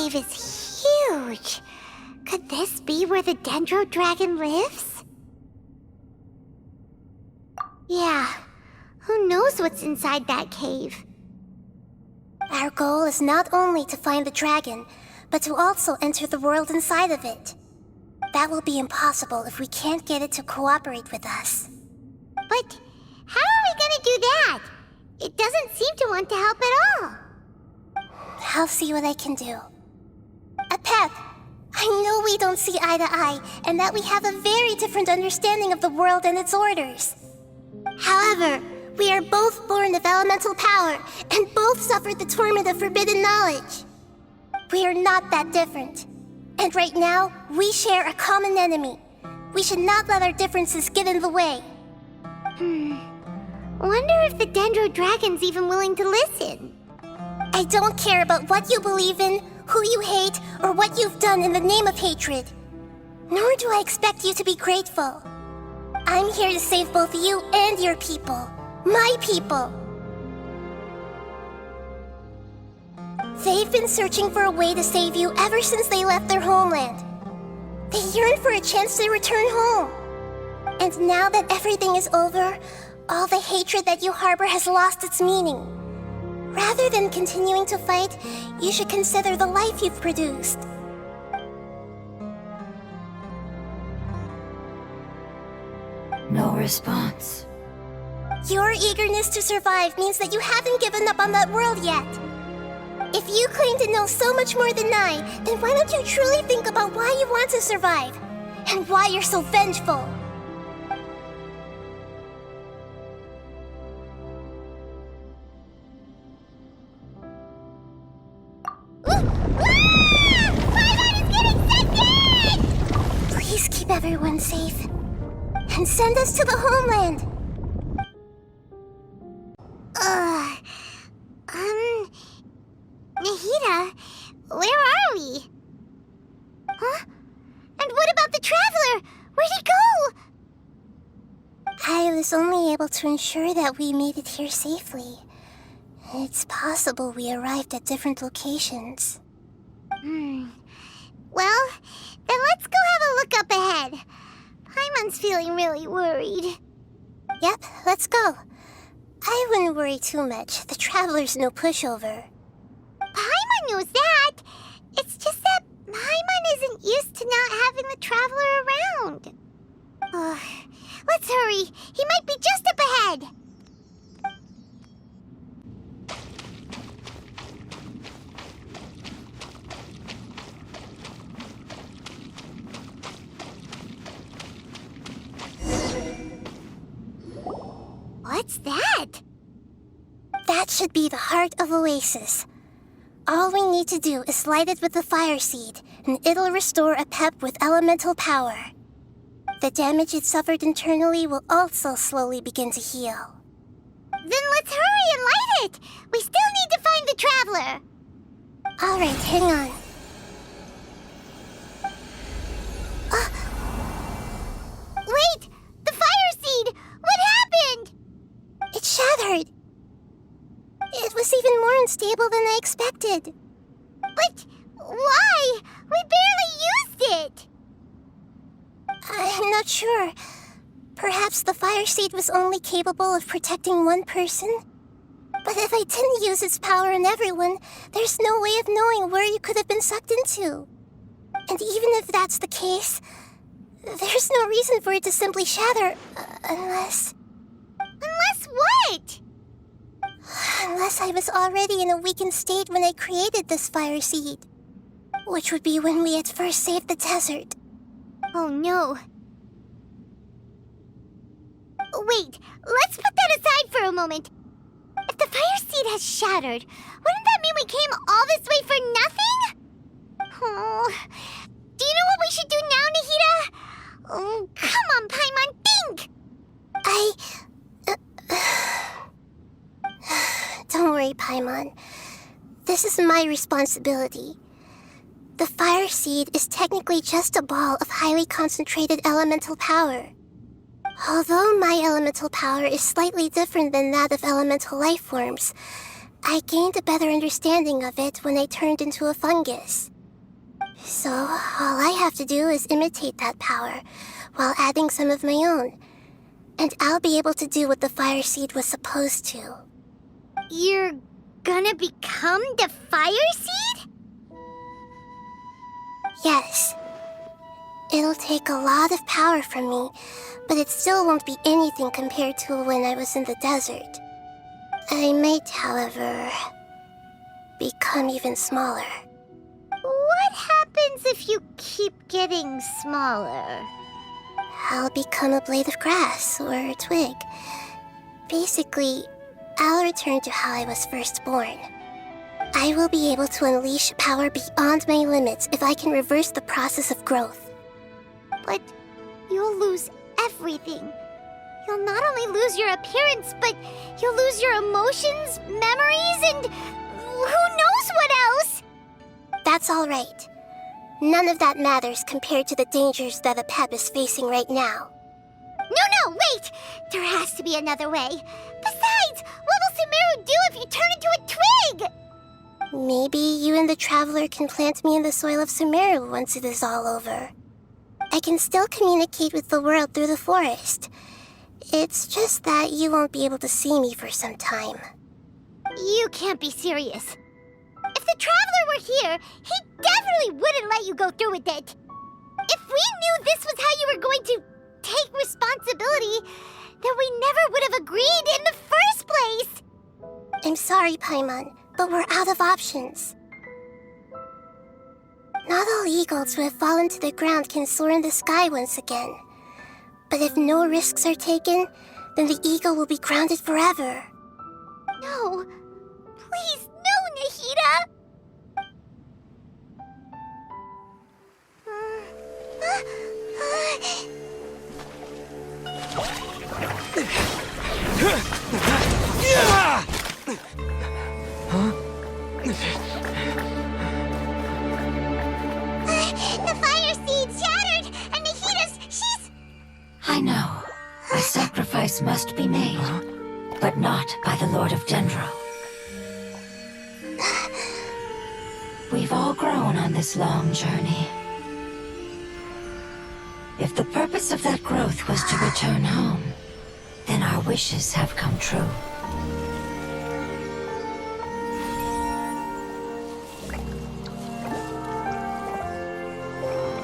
cave is huge. Could this be where the Dendro Dragon lives? Yeah, who knows what's inside that cave? Our goal is not only to find the dragon, but to also enter the world inside of it. That will be impossible if we can't get it to cooperate with us. But how are we gonna do that? It doesn't seem to want to help at all. I'll see what I can do. Pep, I know we don't see eye to eye, and that we have a very different understanding of the world and its orders. However, we are both born of elemental power, and both suffered the torment of forbidden knowledge. We are not that different. And right now, we share a common enemy. We should not let our differences get in the way. Wonder if the Dendro Dragon's even willing to listen. I don't care about what you believe in, who you hate, or what you've done in the name of hatred. Nor do I expect you to be grateful. I'm here to save both you and your people. My people. They've been searching for a way to save you ever since they left their homeland. They yearn for a chance to return home. And now that everything is over, all the hatred that you harbor has lost its meaning. Rather than continuing to fight, you should consider the life you've produced. No response. Your eagerness to survive means that you haven't given up on that world yet. If you claim to know so much more than I, then why don't you truly think about why you want to survive? And why you're so vengeful? Please keep everyone safe. And send us to the homeland. Nahida, where are we? Huh? And what about the Traveler? Where'd he go? I was only able to ensure that we made it here safely. It's possible we arrived at different locations. Well, then let's go have a look up ahead. Paimon's feeling really worried. Yep, let's go. I wouldn't worry too much. The Traveler's no pushover. Paimon knows that. It's just that Paimon isn't used to not having the Traveler around. Let's hurry. He might be just up ahead. What's that? That should be the heart of Oasis. All we need to do is light it with the fire seed, and it'll restore a pep with elemental power. The damage it suffered internally will also slowly begin to heal. Then let's hurry and light it! We still need to find the Traveler! Alright, hang on. Wait! The fire seed! What happened? It shattered! It was even more unstable than I expected. But why? We barely used it! I'm not sure. Perhaps the fire seed was only capable of protecting one person? But if I didn't use its power on everyone, there's no way of knowing where you could have been sucked into. And even if that's the case, there's no reason for it to simply shatter, unless... Unless what? Unless I was already in a weakened state when I created this fire seed. Which would be when we had first saved the desert. Oh no. Wait, let's put that aside for a moment. If the fire seed has shattered, wouldn't that mean we came all this way for nothing? Oh, do you know what we should do now, Nahida? Oh, come on, Paimon, think! Don't worry, Paimon. This is my responsibility. The fire seed is technically just a ball of highly concentrated elemental power. Although my elemental power is slightly different than that of elemental life forms, I gained a better understanding of it when I turned into a fungus. So, all I have to do is imitate that power, while adding some of my own. And I'll be able to do what the fire seed was supposed to. You're gonna become the fire seed? Yes. It'll take a lot of power from me, but it still won't be anything compared to when I was in the desert. I might, however, become even smaller. What happens if you keep getting smaller? I'll become a blade of grass or a twig. Basically, I'll return to how I was first born. I will be able to unleash power beyond my limits if I can reverse the process of growth. But you'll lose everything. You'll not only lose your appearance, but you'll lose your emotions, memories, and who knows what else? That's all right. None of that matters compared to the dangers that a pep is facing right now. No, wait! There has to be another way. Besides, what will Sumeru do if you turn into a twig? Maybe you and the Traveler can plant me in the soil of Sumeru once it is all over. I can still communicate with the world through the forest. It's just that you won't be able to see me for some time. You can't be serious. If the Traveler were here, he definitely wouldn't let you go through with it. If we knew this was how you were going to take responsibility, then we never would have agreed in the first place. I'm sorry, Paimon, but we're out of options. Not all eagles who have fallen to the ground can soar in the sky once again. But if no risks are taken, then the eagle will be grounded forever. No. Please, no, Nahida! The fire seed shattered, and she's... I know. A sacrifice must be made, but not by the Lord of Dendro. We've all grown on this long journey. If the purpose of that growth was to return home, then our wishes have come true.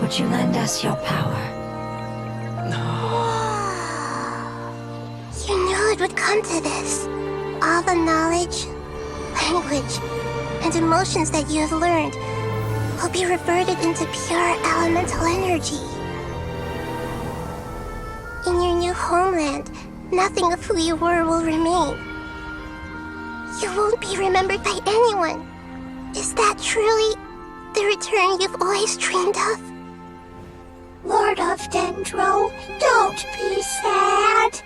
Would you lend us your power? You knew it would come to this. All the knowledge, language, and emotions that you have learned will be reverted into pure elemental energy. In your new homeland, nothing of who you were will remain. You won't be remembered by anyone. Is that truly the return you've always dreamed of? Lord of Dendro, don't be sad.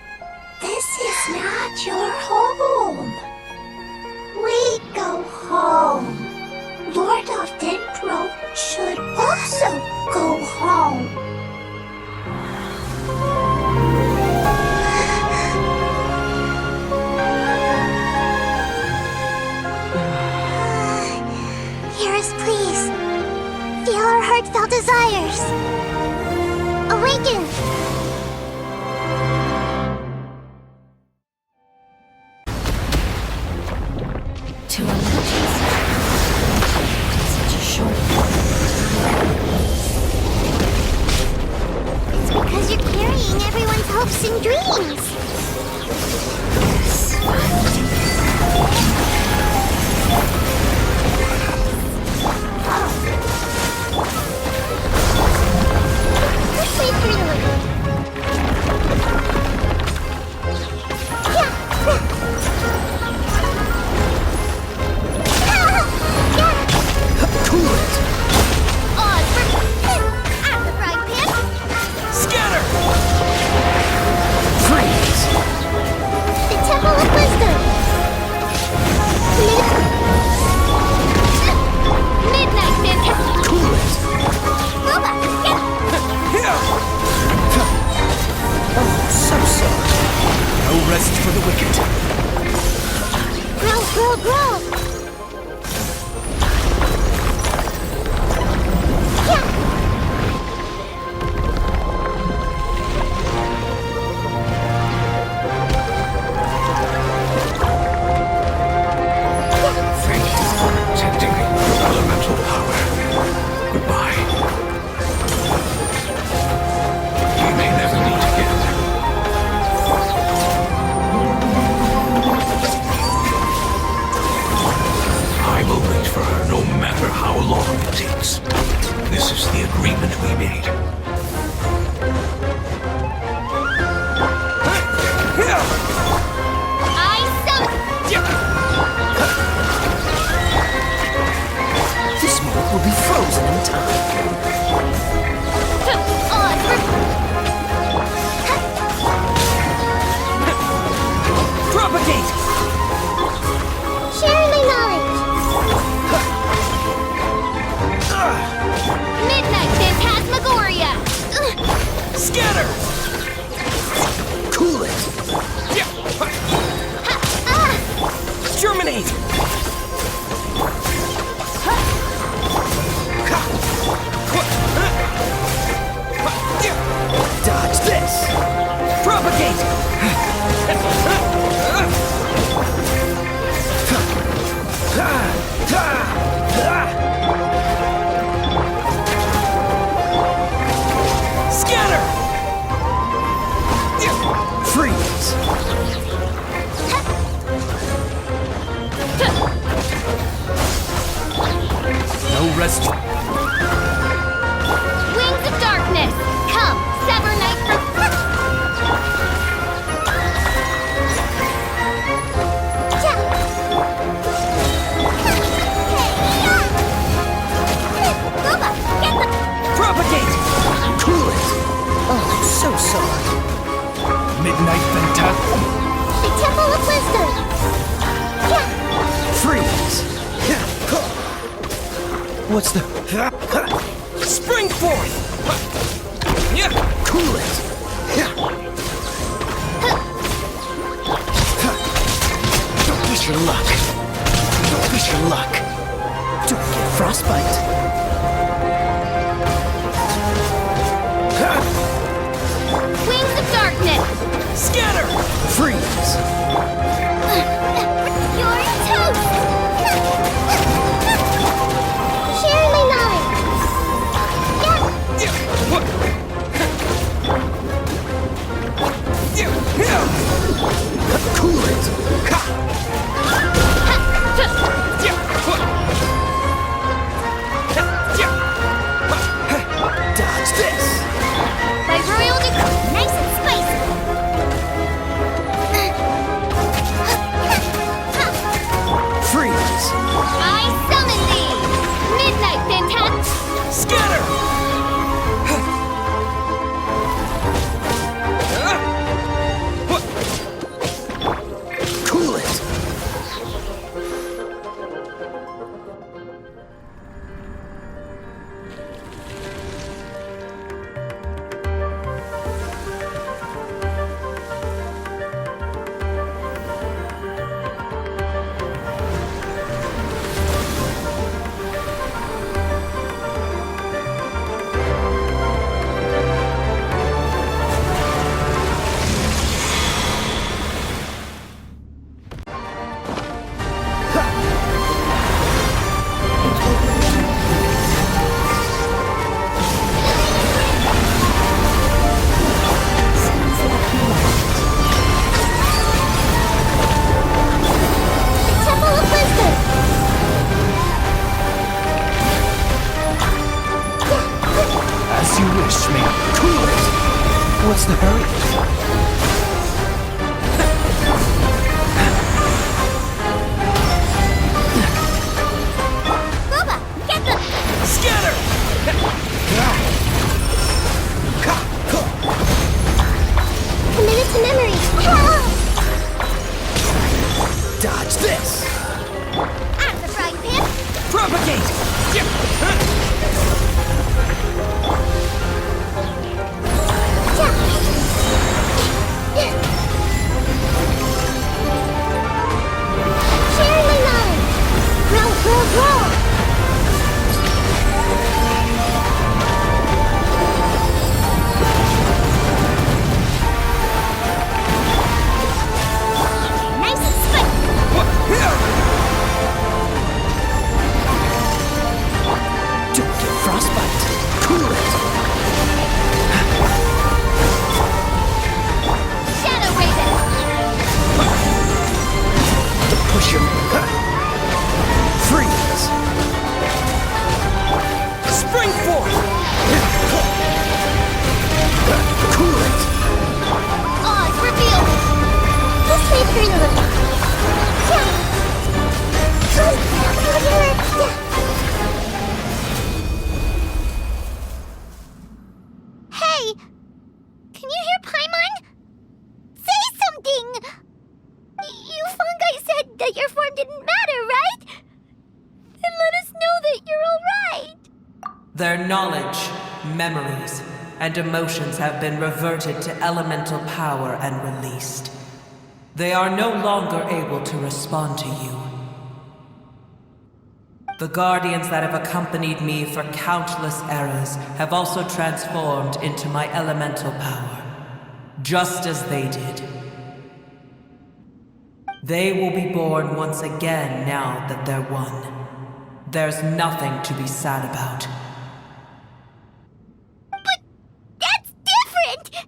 This is not your home. We go home. Lord of Dendro should also go home. Hear us, please. Feel our heartfelt desires. Awaken! To allegiance in such a short It's because you're carrying everyone's hopes and dreams. yes, finally. Push me through the window. Cool it! I'm the frying pan. Scatter! Freeze! The Temple of Wisdom. Midnight Fantastic. Cool it! Boba, get Here! Oh, so. No rest for the wicked. grow. rest. Wings of darkness! Come, sever night from... Propagate! Cool it! Oh, I'm so sorry. Midnight Venta. The Temple of Wisdom! Freeze! What's the... Spring forth! Cool it! Don't push your luck. Don't push your luck. Don't get frostbite. Wings of darkness! Scatter! Freeze! You're toast! Share my knowledge! Cool it! Dodge this! By royal decree, nice and spicy! Freeze! I summon thee! Midnight Fantastic! Scatter! Cool it! Temple of Wisdom! As you wish, mate. Cool it! What's the hurry? Boba, get them! Scatter! Committed to memory! Dodge this! At the frying pan! Propagate! Share my knowledge! Grow! Nice and spicy! Don't get frostbite! Cool it! Shadow Raven! Don't push your... Freeze! Spring forth! Cool it! Oz revealed! Let's wait for a little. Hey! Can you hear Paimon? Say something! You fungi said that your form didn't matter, right? Then let us know that you're alright! Their knowledge, memories, and emotions have been reverted to elemental power and released. They are no longer able to respond to you. The guardians that have accompanied me for countless eras have also transformed into my elemental power, just as they did. They will be born once again now that they're one. There's nothing to be sad about. But that's different!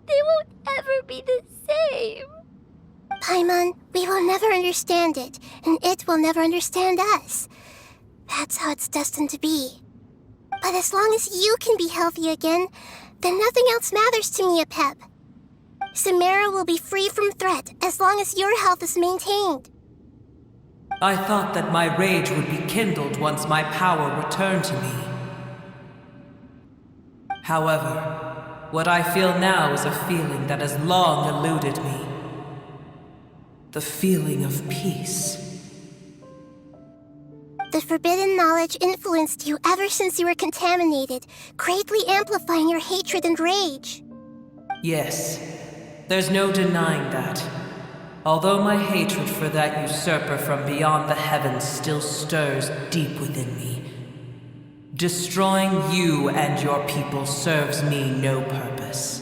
They won't ever be the same. Paimon, we will never understand it, and it will never understand us. that's how it's destined to be. But as long as you can be healthy again, then nothing else matters to me, Apep. Samara will be free from threat as long as your health is maintained. I thought that my rage would be kindled once my power returned to me. However, what I feel now is a feeling that has long eluded me. The feeling of peace. The forbidden knowledge influenced you ever since you were contaminated, greatly amplifying your hatred and rage. Yes, there's no denying that. Although my hatred for that usurper from beyond the heavens still stirs deep within me, destroying you and your people serves me no purpose.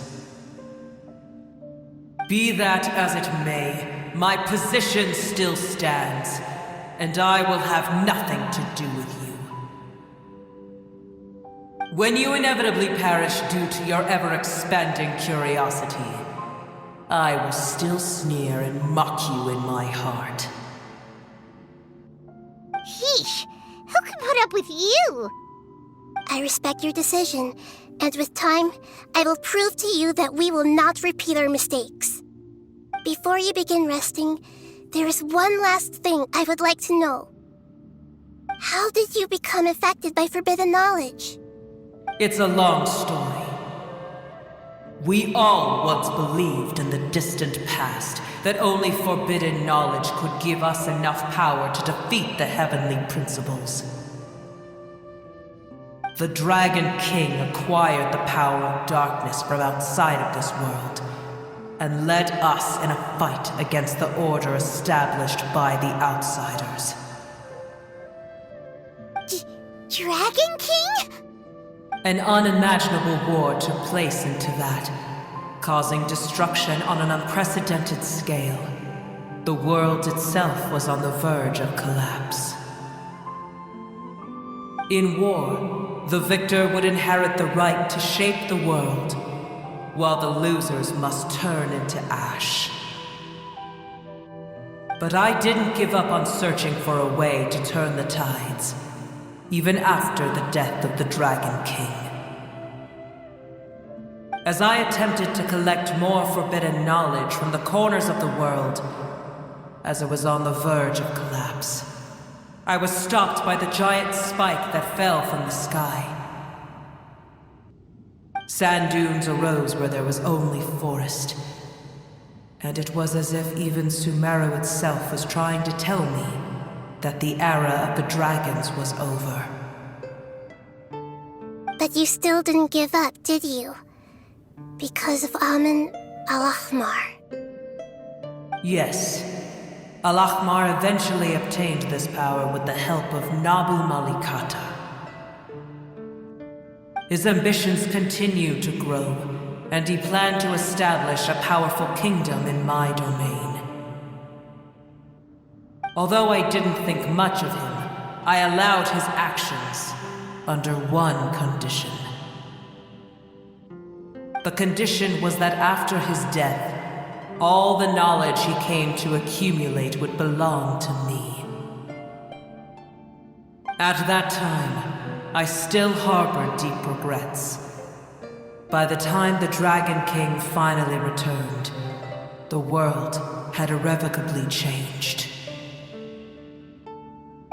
Be that as it may, my position still stands, and I will have nothing to do with you. When you inevitably perish due to your ever-expanding curiosity, I will still sneer and mock you in my heart. Heesh, who can put up with you? I respect your decision, and with time, I will prove to you that we will not repeat our mistakes. Before you begin resting, there is one last thing I would like to know. How did you become affected by forbidden knowledge? It's a long story. We all once believed in the distant past that only forbidden knowledge could give us enough power to defeat the heavenly principles. The Dragon King acquired the power of darkness from outside of this world and led us in a fight against the order established by the outsiders. Dragon King? An unimaginable war took place into that, causing destruction on an unprecedented scale. The world itself was on the verge of collapse. In war, the victor would inherit the right to shape the world, while the losers must turn into ash. But I didn't give up on searching for a way to turn the tides, even after the death of the Dragon King. As I attempted to collect more forbidden knowledge from the corners of the world, as it was on the verge of collapse, I was stopped by the giant spike that fell from the sky. Sand dunes arose where there was only forest, and it was as if even Sumeru itself was trying to tell me that the era of the dragons was over. But you still didn't give up, did you? Because of Amun Al-Ahmar. Yes. Al-Ahmar eventually obtained this power with the help of Nabu Malikata. His ambitions continued to grow, and he planned to establish a powerful kingdom in my domain. Although I didn't think much of him, I allowed his actions under one condition. The condition was that after his death, all the knowledge he came to accumulate would belong to me. At that time, I still harbored deep regrets. By the time the Dragon King finally returned, the world had irrevocably changed.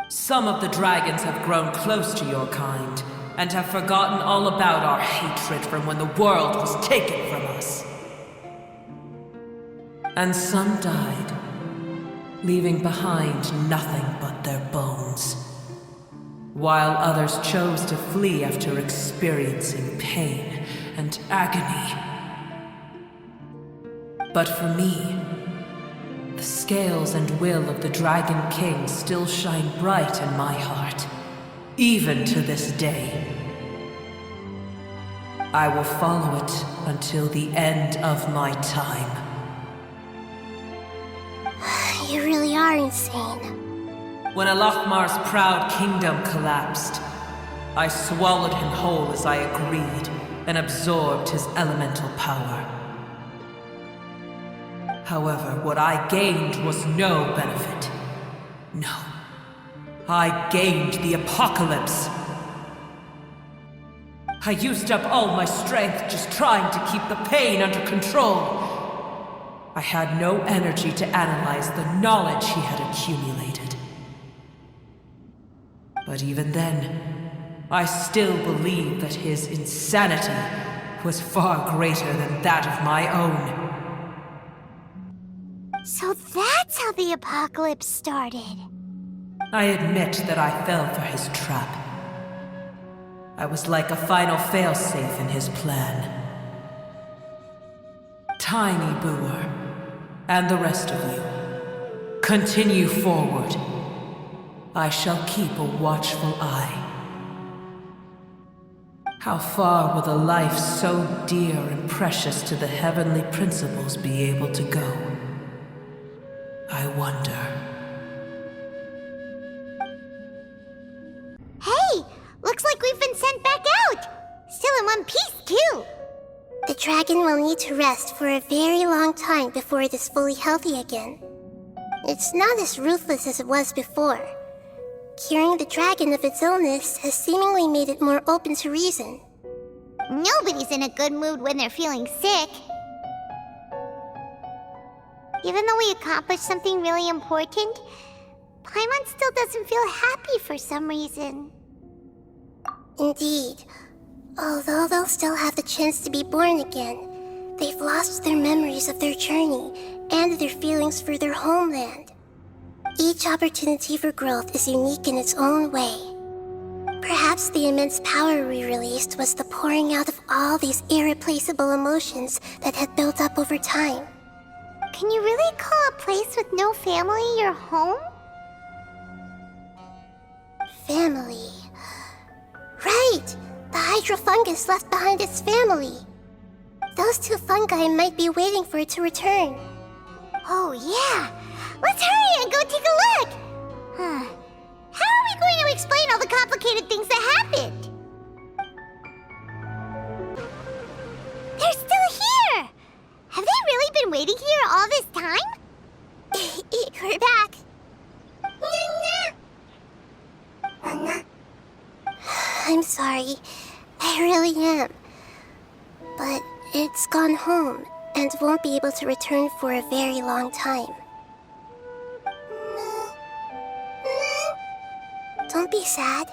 Some of the dragons have grown close to your kind, and have forgotten all about our hatred from when the world was taken from us. And some died, leaving behind nothing but their bones, while others chose to flee after experiencing pain and agony. But for me, the scales and will of the Dragon King still shine bright in my heart, even to this day. I will follow it until the end of my time. You really are insane. When Al-Ahmar's proud kingdom collapsed, I swallowed him whole as I agreed and absorbed his elemental power. However, what I gained was no benefit. No. I gained the apocalypse. I used up all my strength just trying to keep the pain under control. I had no energy to analyze the knowledge he had accumulated. But even then, I still believe that his insanity was far greater than that of my own. So that's how the apocalypse started. I admit that I fell for his trap. I was like a final failsafe in his plan. Tiny Booer, and the rest of you, continue forward. I shall keep a watchful eye. How far will a life so dear and precious to the heavenly principles be able to go? I wonder. Hey! Looks like we've been sent back out! Still in one piece, too! The dragon will need to rest for a very long time before it is fully healthy again. It's not as ruthless as it was before. Curing the dragon of its illness has seemingly made it more open to reason. Nobody's in a good mood when they're feeling sick. Even though we accomplished something really important, Paimon still doesn't feel happy for some reason. Indeed. Although they'll still have the chance to be born again, they've lost their memories of their journey and their feelings for their homeland. Each opportunity for growth is unique in its own way. Perhaps the immense power we released was the pouring out of all these irreplaceable emotions that had built up over time. Can you really call a place with no family your home? Family. Right! The hydrofungus left behind its family. Those two fungi might be waiting for it to return. Oh, yeah! Let's hurry and go take a look! How are we going to explain all the complicated things that happened? They're still here! Have they really been waiting here all this time? We're back. I'm sorry. I really am. But it's gone home and won't be able to return for a very long time. Don't be sad.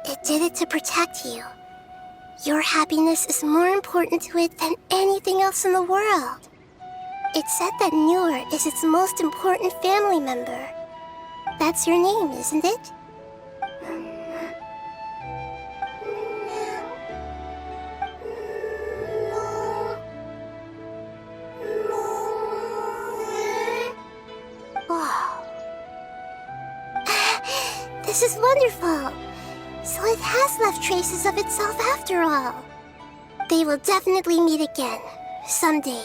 It did it to protect you. Your happiness is more important to it than anything else in the world. It's said that Newer is its most important family member. That's your name, isn't it? This is wonderful. So it has left traces of itself after all. They will definitely meet again, someday.